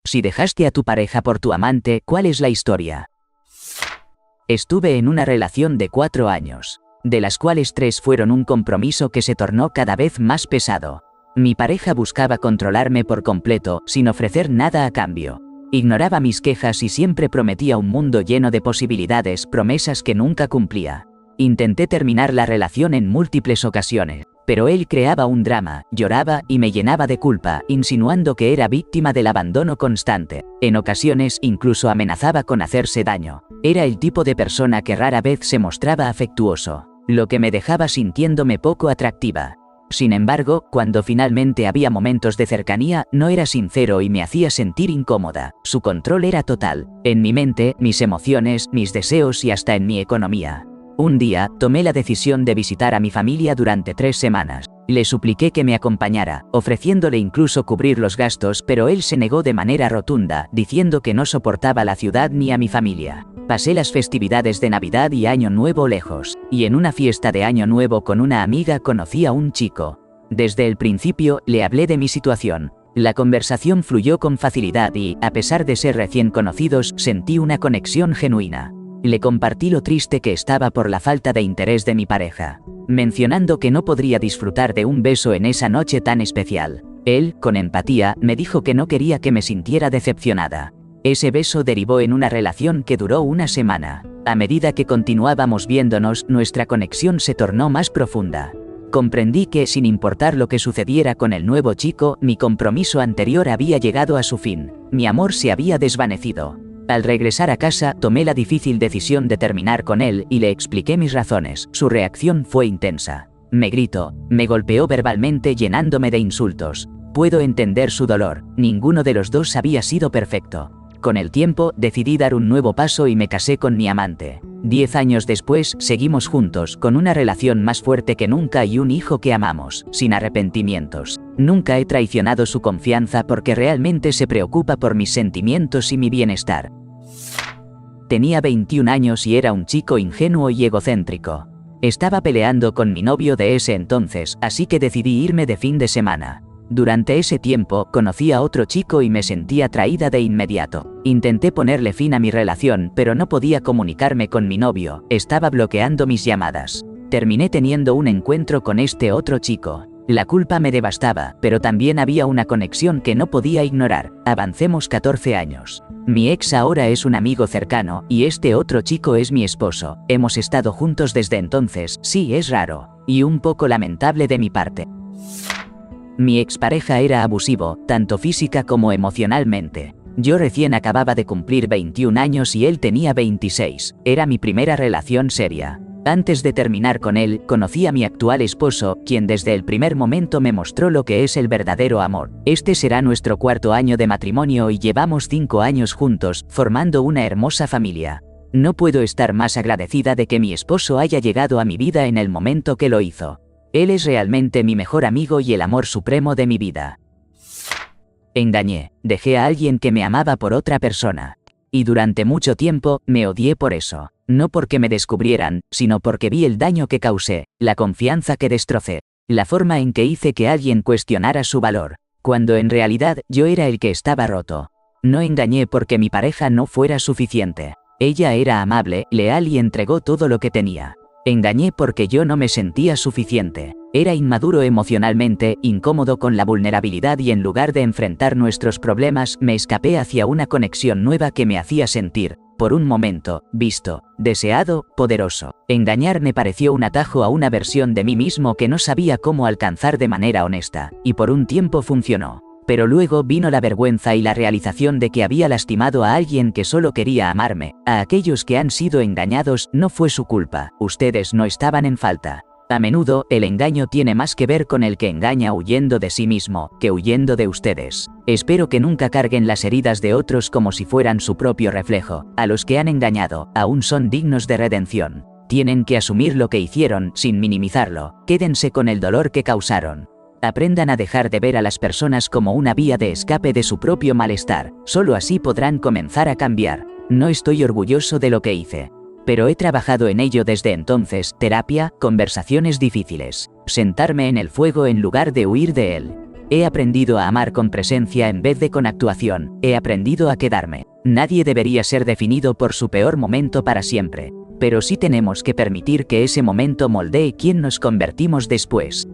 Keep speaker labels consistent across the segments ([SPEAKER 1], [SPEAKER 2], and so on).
[SPEAKER 1] Si dejaste a tu pareja por tu amante, ¿cuál es la historia? Estuve en una relación de 4 años, de las cuales 3 fueron un compromiso que se tornó cada vez más pesado. Mi pareja buscaba controlarme por completo, sin ofrecer nada a cambio. Ignoraba mis quejas y siempre prometía un mundo lleno de posibilidades, promesas que nunca cumplía. Intenté terminar la relación en múltiples ocasiones, pero él creaba un drama, lloraba y me llenaba de culpa, insinuando que era víctima del abandono constante. En ocasiones incluso amenazaba con hacerse daño. Era el tipo de persona que rara vez se mostraba afectuoso, lo que me dejaba sintiéndome poco atractiva. Sin embargo, cuando finalmente había momentos de cercanía, no era sincero y me hacía sentir incómoda. Su control era total, en mi mente, mis emociones, mis deseos y hasta en mi economía. Un día, tomé la decisión de visitar a mi familia durante 3 semanas. Le supliqué que me acompañara, ofreciéndole incluso cubrir los gastos, pero él se negó de manera rotunda, diciendo que no soportaba la ciudad ni a mi familia. Pasé las festividades de Navidad y Año Nuevo lejos, y en una fiesta de Año Nuevo con una amiga conocí a un chico. Desde el principio, le hablé de mi situación. La conversación fluyó con facilidad y, a pesar de ser recién conocidos, sentí una conexión genuina. Le compartí lo triste que estaba por la falta de interés de mi pareja, mencionando que no podría disfrutar de un beso en esa noche tan especial. Él, con empatía, me dijo que no quería que me sintiera decepcionada. Ese beso derivó en una relación que duró una semana. A medida que continuábamos viéndonos, nuestra conexión se tornó más profunda. Comprendí que, sin importar lo que sucediera con el nuevo chico, mi compromiso anterior había llegado a su fin. Mi amor se había desvanecido. Al regresar a casa, tomé la difícil decisión de terminar con él y le expliqué mis razones. Su reacción fue intensa. Me gritó, me golpeó verbalmente llenándome de insultos. Puedo entender su dolor, ninguno de los dos había sido perfecto. Con el tiempo, decidí dar un nuevo paso y me casé con mi amante. 10 años después, seguimos juntos, con una relación más fuerte que nunca y un hijo que amamos, sin arrepentimientos. Nunca he traicionado su confianza porque realmente se preocupa por mis sentimientos y mi bienestar. Tenía 21 años y era un chico ingenuo y egocéntrico. Estaba peleando con mi novio de ese entonces, así que decidí irme de fin de semana. Durante ese tiempo, conocí a otro chico y me sentí atraída de inmediato. Intenté ponerle fin a mi relación, pero no podía comunicarme con mi novio, estaba bloqueando mis llamadas. Terminé teniendo un encuentro con este otro chico. La culpa me devastaba, pero también había una conexión que no podía ignorar. Avancemos 14 años. Mi ex ahora es un amigo cercano, y este otro chico es mi esposo. Hemos estado juntos desde entonces, sí, es raro, y un poco lamentable de mi parte. Mi expareja era abusivo, tanto física como emocionalmente. Yo recién acababa de cumplir 21 años y él tenía 26. Era mi primera relación seria. Antes de terminar con él, conocí a mi actual esposo, quien desde el primer momento me mostró lo que es el verdadero amor. Este será nuestro 4º año de matrimonio y llevamos 5 años juntos, formando una hermosa familia. No puedo estar más agradecida de que mi esposo haya llegado a mi vida en el momento que lo hizo. Él es realmente mi mejor amigo y el amor supremo de mi vida. Engañé, dejé a alguien que me amaba por otra persona. Y durante mucho tiempo, me odié por eso. No porque me descubrieran, sino porque vi el daño que causé, la confianza que destrocé, la forma en que hice que alguien cuestionara su valor, cuando en realidad yo era el que estaba roto. No engañé porque mi pareja no fuera suficiente. Ella era amable, leal y entregó todo lo que tenía. Engañé porque yo no me sentía suficiente. Era inmaduro emocionalmente, incómodo con la vulnerabilidad y en lugar de enfrentar nuestros problemas, me escapé hacia una conexión nueva que me hacía sentir, por un momento, visto, deseado, poderoso. Engañar me pareció un atajo a una versión de mí mismo que no sabía cómo alcanzar de manera honesta, y por un tiempo funcionó. Pero luego vino la vergüenza y la realización de que había lastimado a alguien que solo quería amarme. A aquellos que han sido engañados, no fue su culpa, ustedes no estaban en falta. A menudo, el engaño tiene más que ver con el que engaña huyendo de sí mismo, que huyendo de ustedes. Espero que nunca carguen las heridas de otros como si fueran su propio reflejo. A los que han engañado, aún son dignos de redención. Tienen que asumir lo que hicieron, sin minimizarlo. Quédense con el dolor que causaron. Aprendan a dejar de ver a las personas como una vía de escape de su propio malestar. Solo así podrán comenzar a cambiar. No estoy orgulloso de lo que hice, pero he trabajado en ello desde entonces. Terapia, conversaciones difíciles, sentarme en el fuego en lugar de huir de él. He aprendido a amar con presencia en vez de con actuación. He aprendido a quedarme. Nadie debería ser definido por su peor momento para siempre. Pero sí tenemos que permitir que ese momento moldee quién nos convertimos después.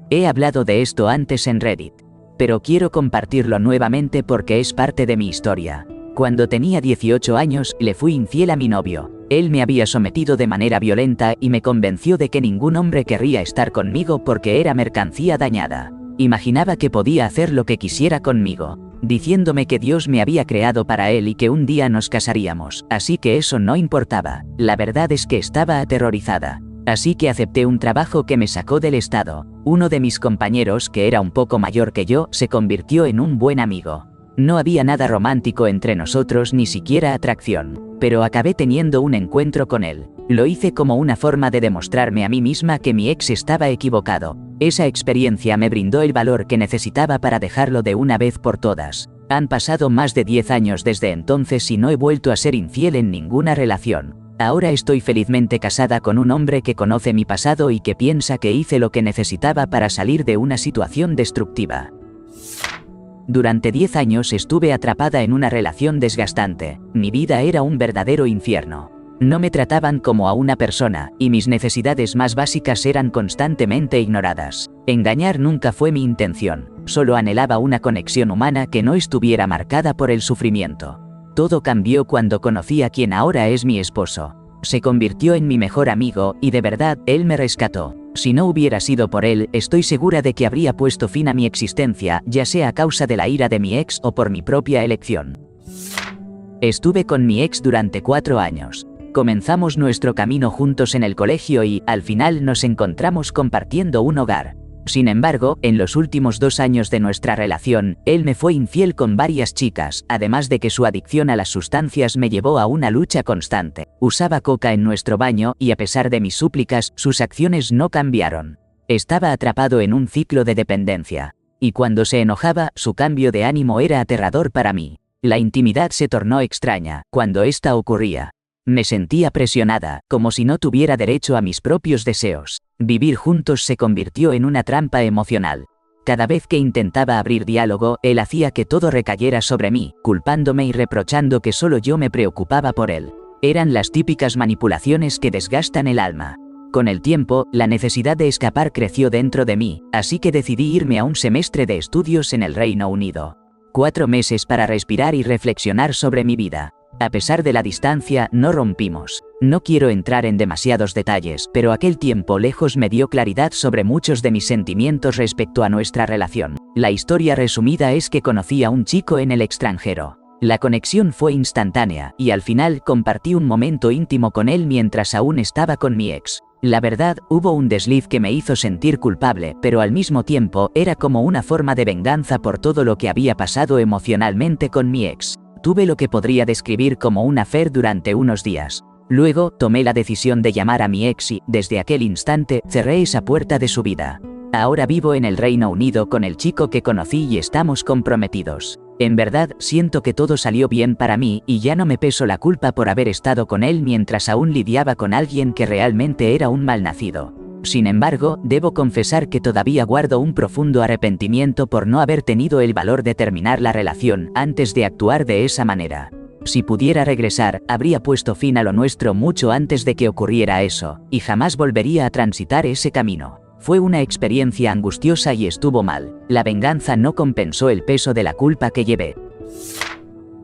[SPEAKER 1] He hablado de esto antes en Reddit, pero quiero compartirlo nuevamente porque es parte de mi historia. Cuando tenía 18 años, le fui infiel a mi novio. Él me había sometido de manera violenta y me convenció de que ningún hombre querría estar conmigo porque era mercancía dañada. Imaginaba que podía hacer lo que quisiera conmigo, diciéndome que Dios me había creado para él y que un día nos casaríamos, así que eso no importaba. La verdad es que estaba aterrorizada. Así que acepté un trabajo que me sacó del estado. Uno de mis compañeros, que era un poco mayor que yo, se convirtió en un buen amigo. No había nada romántico entre nosotros, ni siquiera atracción, pero acabé teniendo un encuentro con él. Lo hice como una forma de demostrarme a mí misma que mi ex estaba equivocado. Esa experiencia me brindó el valor que necesitaba para dejarlo de una vez por todas. Han pasado más de 10 años desde entonces y no he vuelto a ser infiel en ninguna relación. Ahora estoy felizmente casada con un hombre que conoce mi pasado y que piensa que hice lo que necesitaba para salir de una situación destructiva. Durante 10 años estuve atrapada en una relación desgastante. Mi vida era un verdadero infierno. No me trataban como a una persona, y mis necesidades más básicas eran constantemente ignoradas. Engañar nunca fue mi intención, solo anhelaba una conexión humana que no estuviera marcada por el sufrimiento. Todo cambió cuando conocí a quien ahora es mi esposo. Se convirtió en mi mejor amigo y de verdad, él me rescató. Si no hubiera sido por él, estoy segura de que habría puesto fin a mi existencia, ya sea a causa de la ira de mi ex o por mi propia elección. Estuve con mi ex durante 4 años. Comenzamos nuestro camino juntos en el colegio y, al final, nos encontramos compartiendo un hogar. Sin embargo, en los últimos 2 años de nuestra relación, él me fue infiel con varias chicas, además de que su adicción a las sustancias me llevó a una lucha constante. Usaba coca en nuestro baño y a pesar de mis súplicas, sus acciones no cambiaron. Estaba atrapado en un ciclo de dependencia. Y cuando se enojaba, su cambio de ánimo era aterrador para mí. La intimidad se tornó extraña cuando esta ocurría. Me sentía presionada, como si no tuviera derecho a mis propios deseos. Vivir juntos se convirtió en una trampa emocional. Cada vez que intentaba abrir diálogo, él hacía que todo recayera sobre mí, culpándome y reprochando que solo yo me preocupaba por él. Eran las típicas manipulaciones que desgastan el alma. Con el tiempo, la necesidad de escapar creció dentro de mí, así que decidí irme a un semestre de estudios en el Reino Unido. 4 meses para respirar y reflexionar sobre mi vida. A pesar de la distancia, no rompimos. No quiero entrar en demasiados detalles, pero aquel tiempo lejos me dio claridad sobre muchos de mis sentimientos respecto a nuestra relación. La historia resumida es que conocí a un chico en el extranjero. La conexión fue instantánea, y al final compartí un momento íntimo con él mientras aún estaba con mi ex. La verdad, hubo un desliz que me hizo sentir culpable, pero al mismo tiempo era como una forma de venganza por todo lo que había pasado emocionalmente con mi ex. Tuve lo que podría describir como un affair durante unos días. Luego, tomé la decisión de llamar a mi ex y, desde aquel instante, cerré esa puerta de su vida. Ahora vivo en el Reino Unido con el chico que conocí y estamos comprometidos. En verdad, siento que todo salió bien para mí y ya no me peso la culpa por haber estado con él mientras aún lidiaba con alguien que realmente era un malnacido. Sin embargo, debo confesar que todavía guardo un profundo arrepentimiento por no haber tenido el valor de terminar la relación antes de actuar de esa manera. Si pudiera regresar, habría puesto fin a lo nuestro mucho antes de que ocurriera eso, y jamás volvería a transitar ese camino. Fue una experiencia angustiosa y estuvo mal. La venganza no compensó el peso de la culpa que llevé.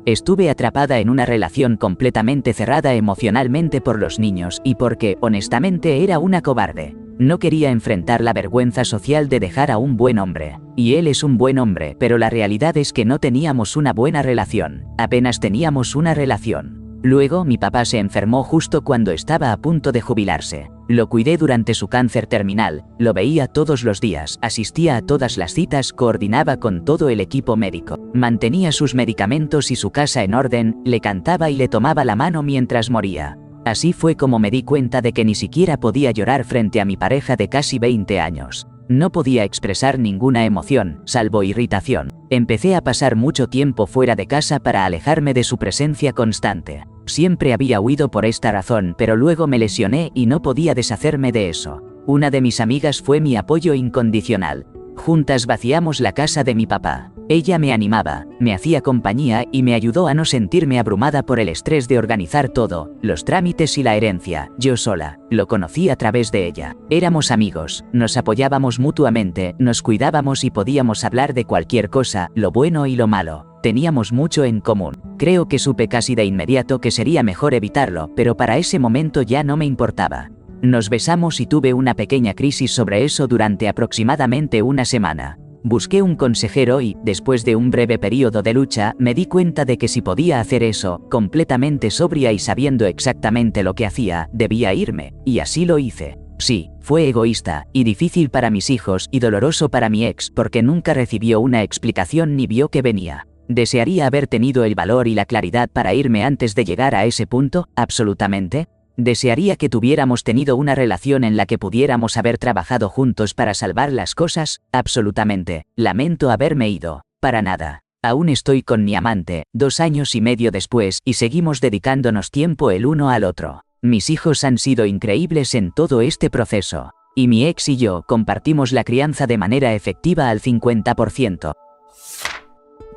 [SPEAKER 1] Estuve atrapada en una relación completamente cerrada emocionalmente por los niños y porque, honestamente, era una cobarde. No quería enfrentar la vergüenza social de dejar a un buen hombre. Y él es un buen hombre, pero la realidad es que no teníamos una buena relación. Apenas teníamos una relación. Luego, mi papá se enfermó justo cuando estaba a punto de jubilarse. Lo cuidé durante su cáncer terminal, lo veía todos los días, asistía a todas las citas, coordinaba con todo el equipo médico, mantenía sus medicamentos y su casa en orden, le cantaba y le tomaba la mano mientras moría. Así fue como me di cuenta de que ni siquiera podía llorar frente a mi pareja de casi 20 años. No podía expresar ninguna emoción, salvo irritación. Empecé a pasar mucho tiempo fuera de casa para alejarme de su presencia constante. Siempre había huido por esta razón, pero luego me lesioné y no podía deshacerme de eso. Una de mis amigas fue mi apoyo incondicional. Juntas vaciamos la casa de mi papá. Ella me animaba, me hacía compañía y me ayudó a no sentirme abrumada por el estrés de organizar todo, los trámites y la herencia, yo sola. Lo conocí a través de ella. Éramos amigos, nos apoyábamos mutuamente, nos cuidábamos y podíamos hablar de cualquier cosa, lo bueno y lo malo. Teníamos mucho en común. Creo que supe casi de inmediato que sería mejor evitarlo, pero para ese momento ya no me importaba. Nos besamos y tuve una pequeña crisis sobre eso durante aproximadamente una semana. Busqué un consejero y, después de un breve periodo de lucha, me di cuenta de que si podía hacer eso, completamente sobria y sabiendo exactamente lo que hacía, debía irme, y así lo hice. Sí, fue egoísta, y difícil para mis hijos y doloroso para mi ex porque nunca recibió una explicación ni vio que venía. ¿Desearía haber tenido el valor y la claridad para irme antes de llegar a ese punto? Absolutamente. ¿Desearía que tuviéramos tenido una relación en la que pudiéramos haber trabajado juntos para salvar las cosas? Absolutamente. Lamento haberme ido. Para nada. Aún estoy con mi amante, 2 años y medio después, y seguimos dedicándonos tiempo el uno al otro. Mis hijos han sido increíbles en todo este proceso. Y mi ex y yo compartimos la crianza de manera efectiva al 50%.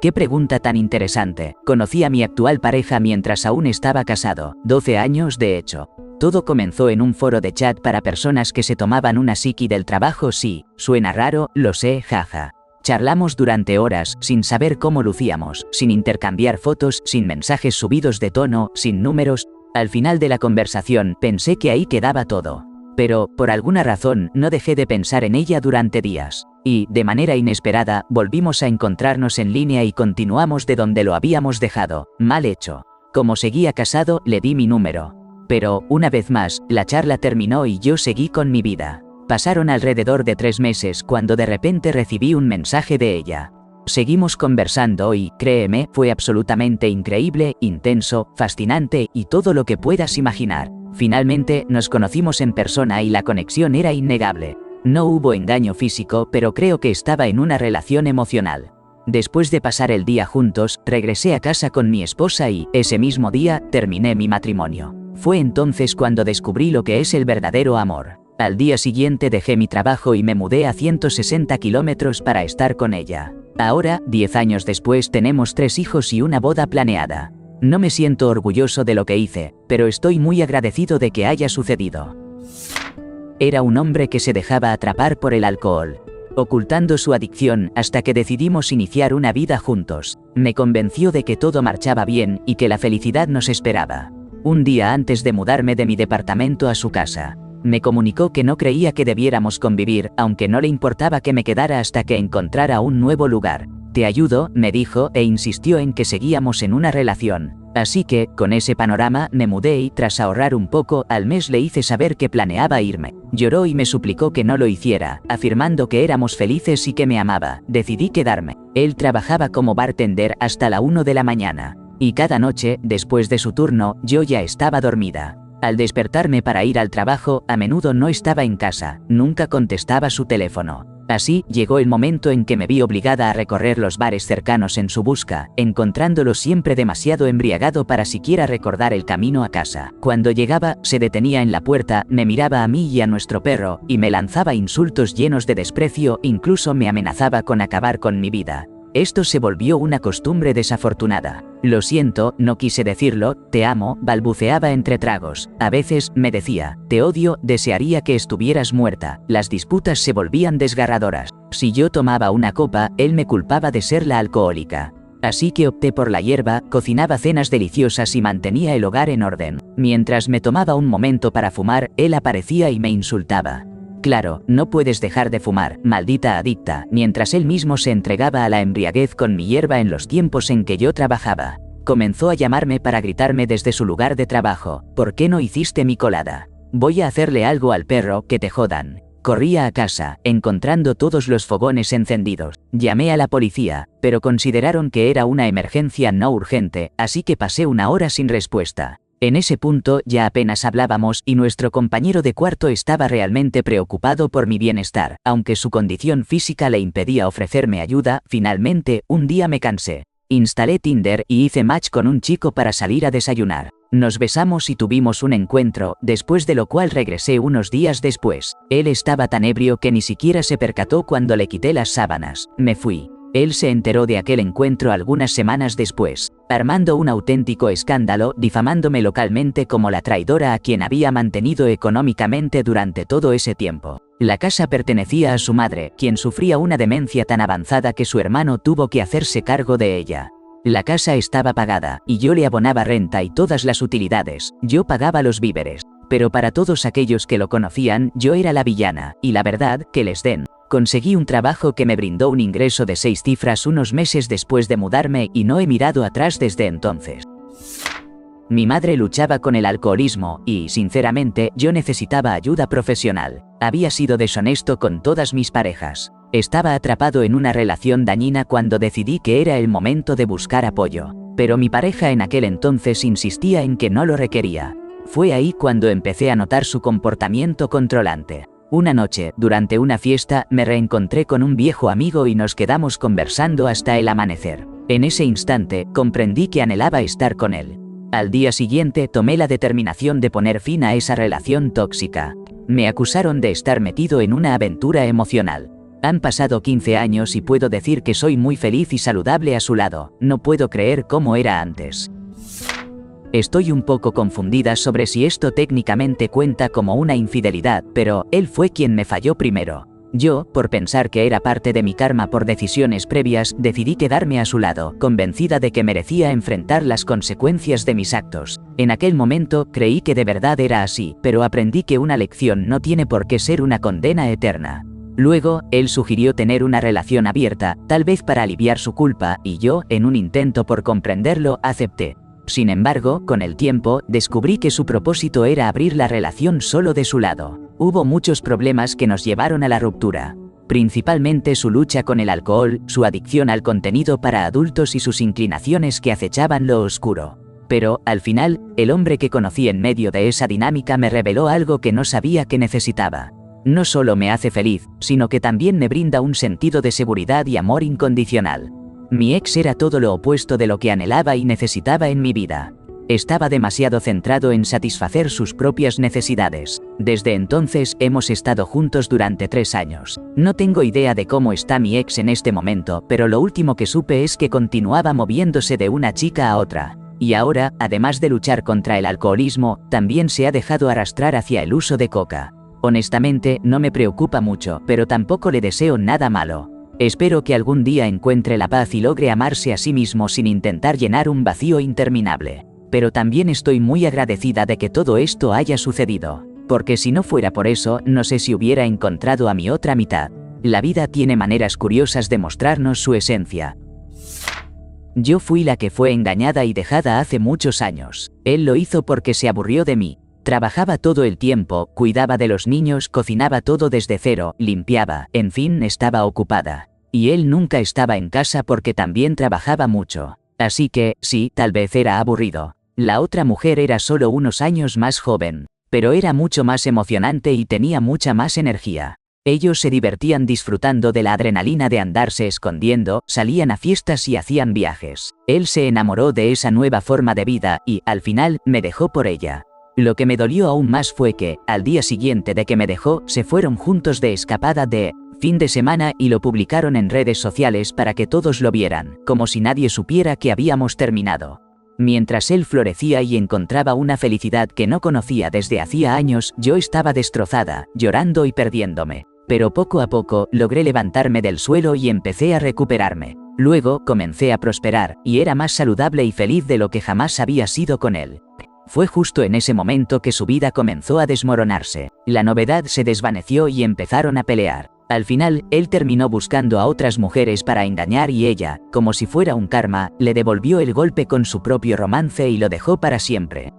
[SPEAKER 1] ¡Qué pregunta tan interesante! Conocí a mi actual pareja mientras aún estaba casado, 12 años de hecho. Todo comenzó en un foro de chat para personas que se tomaban una psiqui del trabajo. Sí, suena raro, lo sé, jaja. Charlamos durante horas, sin saber cómo lucíamos, sin intercambiar fotos, sin mensajes subidos de tono, sin números. Al final de la conversación pensé que ahí quedaba todo. Pero, por alguna razón, no dejé de pensar en ella durante días. Y, de manera inesperada, volvimos a encontrarnos en línea y continuamos de donde lo habíamos dejado. Mal hecho. Como seguía casado, le di mi número. Pero, una vez más, la charla terminó y yo seguí con mi vida. Pasaron alrededor de 3 meses cuando de repente recibí un mensaje de ella. Seguimos conversando y, créeme, fue absolutamente increíble, intenso, fascinante y todo lo que puedas imaginar. Finalmente, nos conocimos en persona y la conexión era innegable. No hubo engaño físico, pero creo que estaba en una relación emocional. Después de pasar el día juntos, regresé a casa con mi esposa y, ese mismo día, terminé mi matrimonio. Fue entonces cuando descubrí lo que es el verdadero amor. Al día siguiente dejé mi trabajo y me mudé a 160 kilómetros para estar con ella. Ahora, 10 años después, tenemos 3 hijos y una boda planeada. No me siento orgulloso de lo que hice, pero estoy muy agradecido de que haya sucedido. Era un hombre que se dejaba atrapar por el alcohol, ocultando su adicción hasta que decidimos iniciar una vida juntos. Me convenció de que todo marchaba bien y que la felicidad nos esperaba. Un día antes de mudarme de mi departamento a su casa, me comunicó que no creía que debiéramos convivir, aunque no le importaba que me quedara hasta que encontrara un nuevo lugar. Te ayudo, me dijo, e insistió en que seguíamos en una relación. Así que, con ese panorama, me mudé y, tras ahorrar un poco, al mes le hice saber que planeaba irme. Lloró y me suplicó que no lo hiciera, afirmando que éramos felices y que me amaba. Decidí quedarme. Él trabajaba como bartender hasta la 1 de la mañana. Y cada noche, después de su turno, yo ya estaba dormida. Al despertarme para ir al trabajo, a menudo no estaba en casa, nunca contestaba su teléfono. Así, llegó el momento en que me vi obligada a recorrer los bares cercanos en su busca, encontrándolo siempre demasiado embriagado para siquiera recordar el camino a casa. Cuando llegaba, se detenía en la puerta, me miraba a mí y a nuestro perro, y me lanzaba insultos llenos de desprecio, incluso me amenazaba con acabar con mi vida. Esto se volvió una costumbre desafortunada. Lo siento, no quise decirlo, te amo, balbuceaba entre tragos. A veces, me decía, te odio, desearía que estuvieras muerta. Las disputas se volvían desgarradoras. Si yo tomaba una copa, él me culpaba de ser la alcohólica. Así que opté por la hierba, cocinaba cenas deliciosas y mantenía el hogar en orden. Mientras me tomaba un momento para fumar, él aparecía y me insultaba. Claro, no puedes dejar de fumar, maldita adicta, mientras él mismo se entregaba a la embriaguez con mi hierba en los tiempos en que yo trabajaba. Comenzó a llamarme para gritarme desde su lugar de trabajo, ¿por qué no hiciste mi colada? Voy a hacerle algo al perro, que te jodan. Corría a casa, encontrando todos los fogones encendidos. Llamé a la policía, pero consideraron que era una emergencia no urgente, así que pasé 1 hora sin respuesta. En ese punto ya apenas hablábamos y nuestro compañero de cuarto estaba realmente preocupado por mi bienestar. Aunque su condición física le impedía ofrecerme ayuda, finalmente, un día me cansé. Instalé Tinder y hice match con un chico para salir a desayunar. Nos besamos y tuvimos un encuentro, después de lo cual regresé unos días después. Él estaba tan ebrio que ni siquiera se percató cuando le quité las sábanas. Me fui. Él se enteró de aquel encuentro algunas semanas después, armando un auténtico escándalo, difamándome localmente como la traidora a quien había mantenido económicamente durante todo ese tiempo. La casa pertenecía a su madre, quien sufría una demencia tan avanzada que su hermano tuvo que hacerse cargo de ella. La casa estaba pagada, y yo le abonaba renta y todas las utilidades, yo pagaba los víveres. Pero para todos aquellos que lo conocían, yo era la villana, y la verdad, que les den. Conseguí un trabajo que me brindó un ingreso de 6 cifras unos meses después de mudarme y no he mirado atrás desde entonces. Mi madre luchaba con el alcoholismo y, sinceramente, yo necesitaba ayuda profesional. Había sido deshonesto con todas mis parejas. Estaba atrapado en una relación dañina cuando decidí que era el momento de buscar apoyo. Pero mi pareja en aquel entonces insistía en que no lo requería. Fue ahí cuando empecé a notar su comportamiento controlante. Una noche, durante una fiesta, me reencontré con un viejo amigo y nos quedamos conversando hasta el amanecer. En ese instante, comprendí que anhelaba estar con él. Al día siguiente, tomé la determinación de poner fin a esa relación tóxica. Me acusaron de estar metido en una aventura emocional. Han pasado 15 años y puedo decir que soy muy feliz y saludable a su lado. No puedo creer cómo era antes. Estoy un poco confundida sobre si esto técnicamente cuenta como una infidelidad, pero él fue quien me falló primero. Yo, por pensar que era parte de mi karma por decisiones previas, decidí quedarme a su lado, convencida de que merecía enfrentar las consecuencias de mis actos. En aquel momento creí que de verdad era así, pero aprendí que una lección no tiene por qué ser una condena eterna. Luego, él sugirió tener una relación abierta, tal vez para aliviar su culpa, y yo, en un intento por comprenderlo, acepté. Sin embargo, con el tiempo, descubrí que su propósito era abrir la relación solo de su lado. Hubo muchos problemas que nos llevaron a la ruptura. Principalmente su lucha con el alcohol, su adicción al contenido para adultos y sus inclinaciones que acechaban lo oscuro. Pero, al final, el hombre que conocí en medio de esa dinámica me reveló algo que no sabía que necesitaba. No solo me hace feliz, sino que también me brinda un sentido de seguridad y amor incondicional. Mi ex era todo lo opuesto de lo que anhelaba y necesitaba en mi vida. Estaba demasiado centrado en satisfacer sus propias necesidades. Desde entonces hemos estado juntos durante 3 años. No tengo idea de cómo está mi ex en este momento, pero lo último que supe es que continuaba moviéndose de una chica a otra. Y ahora, además de luchar contra el alcoholismo, también se ha dejado arrastrar hacia el uso de coca. Honestamente, no me preocupa mucho, pero tampoco le deseo nada malo. Espero que algún día encuentre la paz y logre amarse a sí mismo sin intentar llenar un vacío interminable. Pero también estoy muy agradecida de que todo esto haya sucedido, porque si no fuera por eso, no sé si hubiera encontrado a mi otra mitad. La vida tiene maneras curiosas de mostrarnos su esencia. Yo fui la que fue engañada y dejada hace muchos años. Él lo hizo porque se aburrió de mí. Trabajaba todo el tiempo, cuidaba de los niños, cocinaba todo desde cero, limpiaba, en fin, estaba ocupada. Y él nunca estaba en casa porque también trabajaba mucho. Así que, sí, tal vez era aburrido. La otra mujer era solo unos años más joven, pero era mucho más emocionante y tenía mucha más energía. Ellos se divertían disfrutando de la adrenalina de andarse escondiendo, salían a fiestas y hacían viajes. Él se enamoró de esa nueva forma de vida y, al final, me dejó por ella. Lo que me dolió aún más fue que, al día siguiente de que me dejó, se fueron juntos de escapada de fin de semana y lo publicaron en redes sociales para que todos lo vieran, como si nadie supiera que habíamos terminado. Mientras él florecía y encontraba una felicidad que no conocía desde hacía años, yo estaba destrozada, llorando y perdiéndome. Pero poco a poco, logré levantarme del suelo y empecé a recuperarme. Luego, comencé a prosperar, y era más saludable y feliz de lo que jamás había sido con él. Fue justo en ese momento que su vida comenzó a desmoronarse. La novedad se desvaneció y empezaron a pelear. Al final, él terminó buscando a otras mujeres para engañar y ella, como si fuera un karma, le devolvió el golpe con su propio romance y lo dejó para siempre.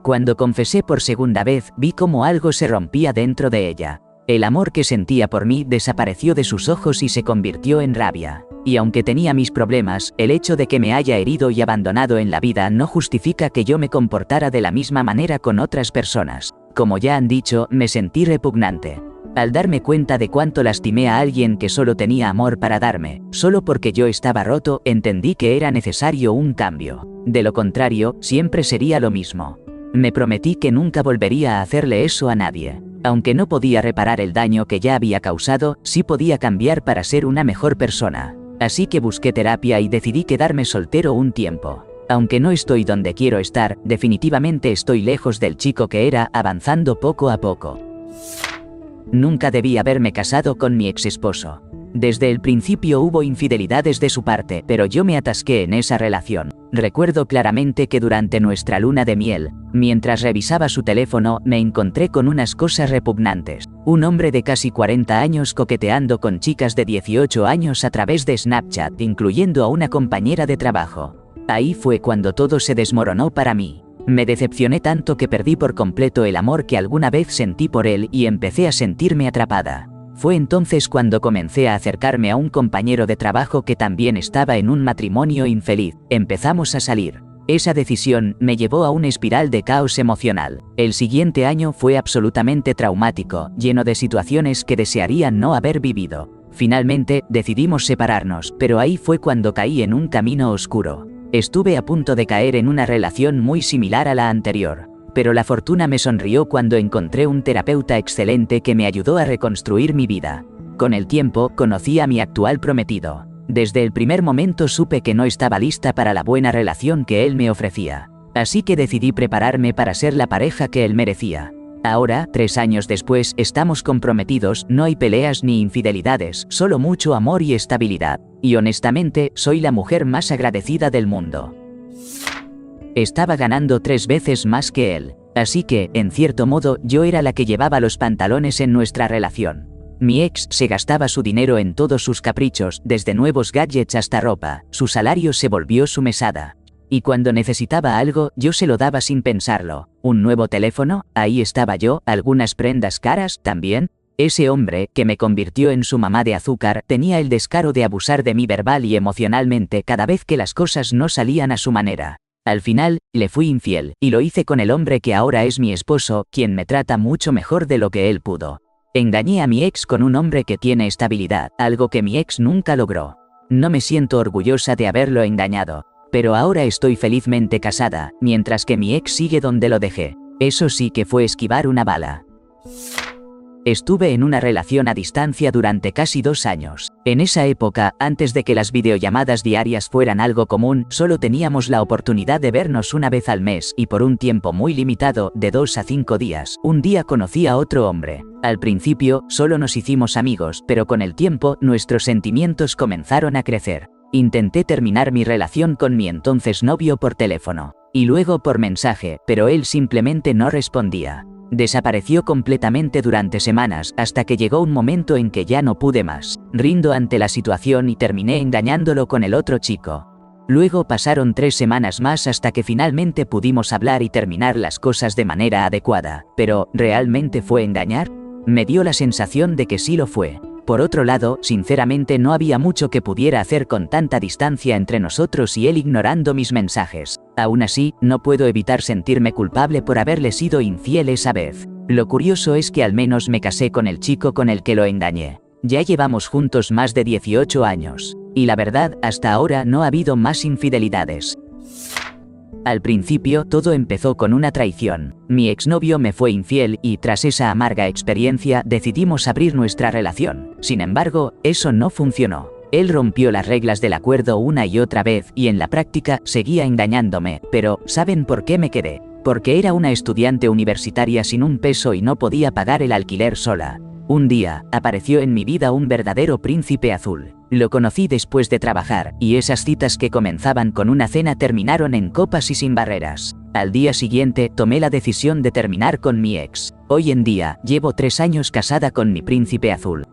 [SPEAKER 1] Cuando confesé por segunda vez, vi cómo algo se rompía dentro de ella. El amor que sentía por mí desapareció de sus ojos y se convirtió en rabia. Y aunque tenía mis problemas, el hecho de que me haya herido y abandonado en la vida no justifica que yo me comportara de la misma manera con otras personas. Como ya han dicho, me sentí repugnante. Al darme cuenta de cuánto lastimé a alguien que solo tenía amor para darme, solo porque yo estaba roto, entendí que era necesario un cambio. De lo contrario, siempre sería lo mismo. Me prometí que nunca volvería a hacerle eso a nadie. Aunque no podía reparar el daño que ya había causado, sí podía cambiar para ser una mejor persona. Así que busqué terapia y decidí quedarme soltero un tiempo. Aunque no estoy donde quiero estar, definitivamente estoy lejos del chico que era, avanzando poco a poco. Nunca debí haberme casado con mi ex esposo. Desde el principio hubo infidelidades de su parte, pero yo me atasqué en esa relación. Recuerdo claramente que durante nuestra luna de miel, mientras revisaba su teléfono, me encontré con unas cosas repugnantes. Un hombre de casi 40 años coqueteando con chicas de 18 años a través de Snapchat, incluyendo a una compañera de trabajo. Ahí fue cuando todo se desmoronó para mí. Me decepcioné tanto que perdí por completo el amor que alguna vez sentí por él y empecé a sentirme atrapada. Fue entonces cuando comencé a acercarme a un compañero de trabajo que también estaba en un matrimonio infeliz. Empezamos a salir. Esa decisión me llevó a una espiral de caos emocional. El siguiente año fue absolutamente traumático, lleno de situaciones que desearía no haber vivido. Finalmente, decidimos separarnos, pero ahí fue cuando caí en un camino oscuro. Estuve a punto de caer en una relación muy similar a la anterior. Pero la fortuna me sonrió cuando encontré un terapeuta excelente que me ayudó a reconstruir mi vida. Con el tiempo, conocí a mi actual prometido. Desde el primer momento supe que no estaba lista para la buena relación que él me ofrecía. Así que decidí prepararme para ser la pareja que él merecía. Ahora, 3 años después, estamos comprometidos, no hay peleas ni infidelidades, solo mucho amor y estabilidad. Y honestamente, soy la mujer más agradecida del mundo. Estaba ganando 3 veces más que él. Así que, en cierto modo, yo era la que llevaba los pantalones en nuestra relación. Mi ex se gastaba su dinero en todos sus caprichos, desde nuevos gadgets hasta ropa. Su salario se volvió su mesada. Y cuando necesitaba algo, yo se lo daba sin pensarlo. ¿Un nuevo teléfono? Ahí estaba yo. ¿Algunas prendas caras? También. Ese hombre, que me convirtió en su mamá de azúcar, tenía el descaro de abusar de mí verbal y emocionalmente cada vez que las cosas no salían a su manera. Al final, le fui infiel, y lo hice con el hombre que ahora es mi esposo, quien me trata mucho mejor de lo que él pudo. Engañé a mi ex con un hombre que tiene estabilidad, algo que mi ex nunca logró. No me siento orgullosa de haberlo engañado, pero ahora estoy felizmente casada, mientras que mi ex sigue donde lo dejé. Eso sí que fue esquivar una bala. Estuve en una relación a distancia durante casi 2 años. En esa época, antes de que las videollamadas diarias fueran algo común, solo teníamos la oportunidad de vernos una vez al mes y por un tiempo muy limitado, de 2 a 5 días. Un día conocí a otro hombre. Al principio, solo nos hicimos amigos, pero con el tiempo, nuestros sentimientos comenzaron a crecer. Intenté terminar mi relación con mi entonces novio por teléfono. Y luego por mensaje, pero él simplemente no respondía. Desapareció completamente durante semanas, hasta que llegó un momento en que ya no pude más. Rindo ante la situación y terminé engañándolo con el otro chico. Luego pasaron 3 semanas más hasta que finalmente pudimos hablar y terminar las cosas de manera adecuada. Pero, ¿realmente fue engañar? Me dio la sensación de que sí lo fue. Por otro lado, sinceramente no había mucho que pudiera hacer con tanta distancia entre nosotros y él ignorando mis mensajes. Aún así, no puedo evitar sentirme culpable por haberle sido infiel esa vez. Lo curioso es que al menos me casé con el chico con el que lo engañé. Ya llevamos juntos más de 18 años. Y la verdad, hasta ahora no ha habido más infidelidades. Al principio, todo empezó con una traición. Mi exnovio me fue infiel y, tras esa amarga experiencia, decidimos abrir nuestra relación. Sin embargo, eso no funcionó. Él rompió las reglas del acuerdo una y otra vez y en la práctica seguía engañándome. Pero, ¿saben por qué me quedé? Porque era una estudiante universitaria sin un peso y no podía pagar el alquiler sola. Un día, apareció en mi vida un verdadero príncipe azul. Lo conocí después de trabajar, y esas citas que comenzaban con una cena terminaron en copas y sin barreras. Al día siguiente, tomé la decisión de terminar con mi ex. Hoy en día, llevo 3 años casada con mi príncipe azul.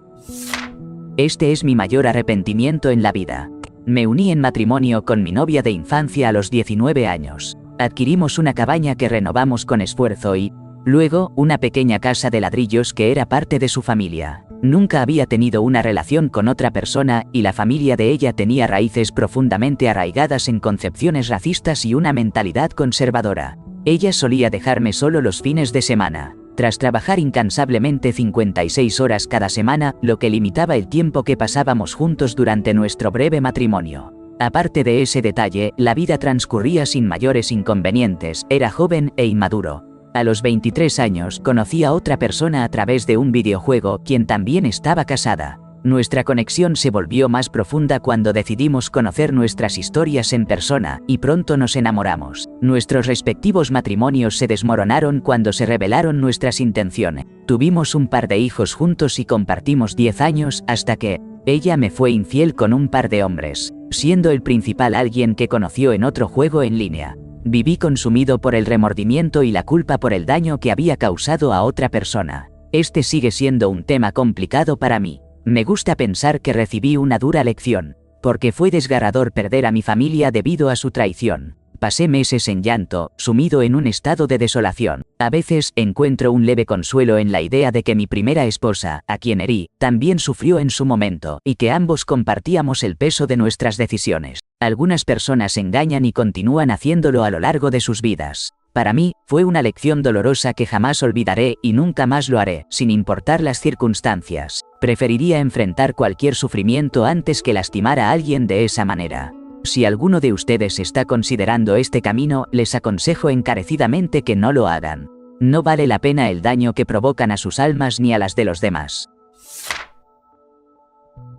[SPEAKER 1] Este es mi mayor arrepentimiento en la vida. Me uní en matrimonio con mi novia de infancia a los 19 años. Adquirimos una cabaña que renovamos con esfuerzo y, luego, una pequeña casa de ladrillos que era parte de su familia. Nunca había tenido una relación con otra persona y la familia de ella tenía raíces profundamente arraigadas en concepciones racistas y una mentalidad conservadora. Ella solía dejarme solo los fines de semana. Tras trabajar incansablemente 56 horas cada semana, lo que limitaba el tiempo que pasábamos juntos durante nuestro breve matrimonio. Aparte de ese detalle, la vida transcurría sin mayores inconvenientes, era joven e inmaduro. A los 23 años, conocí a otra persona a través de un videojuego, quien también estaba casada. Nuestra conexión se volvió más profunda cuando decidimos conocer nuestras historias en persona, y pronto nos enamoramos. Nuestros respectivos matrimonios se desmoronaron cuando se revelaron nuestras intenciones. Tuvimos un par de hijos juntos y compartimos 10 años, hasta que ella me fue infiel con un par de hombres, siendo el principal alguien que conoció en otro juego en línea. Viví consumido por el remordimiento y la culpa por el daño que había causado a otra persona. Este sigue siendo un tema complicado para mí. Me gusta pensar que recibí una dura lección, porque fue desgarrador perder a mi familia debido a su traición. Pasé meses en llanto, sumido en un estado de desolación. A veces encuentro un leve consuelo en la idea de que mi primera esposa, a quien herí, también sufrió en su momento, y que ambos compartíamos el peso de nuestras decisiones. Algunas personas engañan y continúan haciéndolo a lo largo de sus vidas. Para mí, fue una lección dolorosa que jamás olvidaré y nunca más lo haré, sin importar las circunstancias. Preferiría enfrentar cualquier sufrimiento antes que lastimar a alguien de esa manera. Si alguno de ustedes está considerando este camino, les aconsejo encarecidamente que no lo hagan. No vale la pena el daño que provocan a sus almas ni a las de los demás.